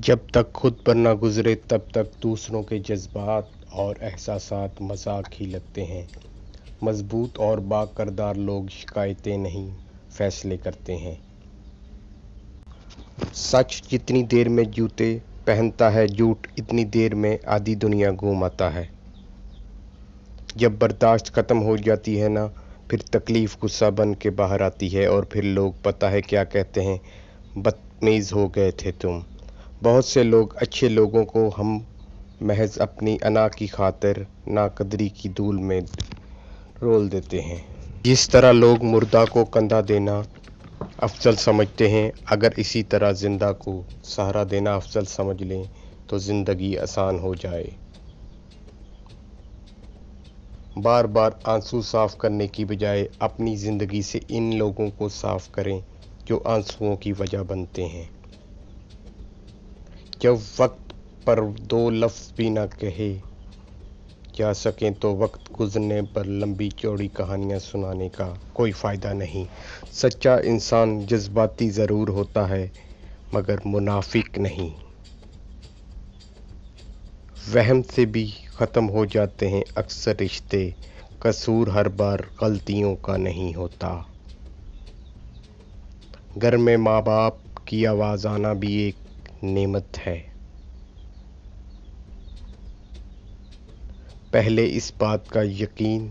جب تک خود پر نہ گزرے تب تک دوسروں کے جذبات اور احساسات مذاق ہی لگتے ہیں۔ مضبوط اور با کردار لوگ شکایتیں نہیں، فیصلے کرتے ہیں۔ سچ جتنی دیر میں جوتے پہنتا ہے، جھوٹ اتنی دیر میں آدھی دنیا گھوم آتا ہے۔ جب برداشت ختم ہو جاتی ہے نا، پھر تکلیف غصہ بن کے باہر آتی ہے، اور پھر لوگ پتہ ہے کیا کہتے ہیں، بدتمیز ہو گئے تھے تم۔ بہت سے لوگ اچھے لوگوں کو ہم محض اپنی انا کی خاطر ناقدری کی دھول میں رول دیتے ہیں۔ جس طرح لوگ مردہ کو کندھا دینا افضل سمجھتے ہیں، اگر اسی طرح زندہ کو سہارا دینا افضل سمجھ لیں تو زندگی آسان ہو جائے۔ بار بار آنسو صاف کرنے کی بجائے اپنی زندگی سے ان لوگوں کو صاف کریں جو آنسوؤں کی وجہ بنتے ہیں۔ جب وقت پر دو لفظ بھی نہ کہے جا سکیں تو وقت گزرنے پر لمبی چوڑی کہانیاں سنانے کا کوئی فائدہ نہیں۔ سچا انسان جذباتی ضرور ہوتا ہے مگر منافق نہیں۔ وہم سے بھی ختم ہو جاتے ہیں اکثر رشتے، قصور ہر بار غلطیوں کا نہیں ہوتا۔ گھر میں ماں باپ کی آواز آنا بھی ایک نعمت ہے۔ پہلے اس بات کا یقین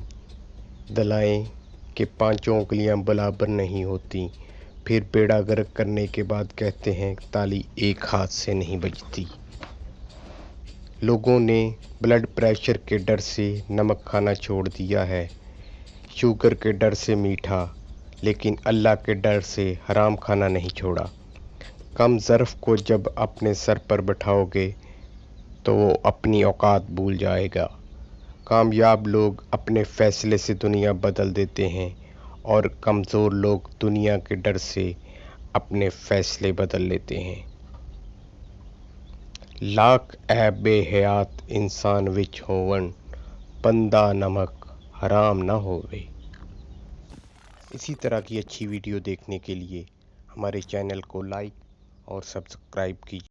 دلائیں کہ پانچوں انگلیاں برابر نہیں ہوتیں، پھر بیڑا غرق کرنے کے بعد کہتے ہیں تالی ایک ہاتھ سے نہیں بجتی۔ لوگوں نے بلڈ پریشر کے ڈر سے نمک کھانا چھوڑ دیا ہے، شوگر کے ڈر سے میٹھا، لیکن اللہ کے ڈر سے حرام کھانا نہیں چھوڑا۔ کم ظرف کو جب اپنے سر پر بٹھاؤ گے تو وہ اپنی اوقات بھول جائے گا۔ کامیاب لوگ اپنے فیصلے سے دنیا بدل دیتے ہیں، اور کمزور لوگ دنیا کے ڈر سے اپنے فیصلے بدل لیتے ہیں۔ لاکھ عیب بے حیات انسان وچ ہوون، بندہ نمک حرام نہ ہووے۔ اسی طرح کی اچھی ویڈیو دیکھنے کے لیے ہمارے چینل کو لائک اور سبسکرائب کیجیے۔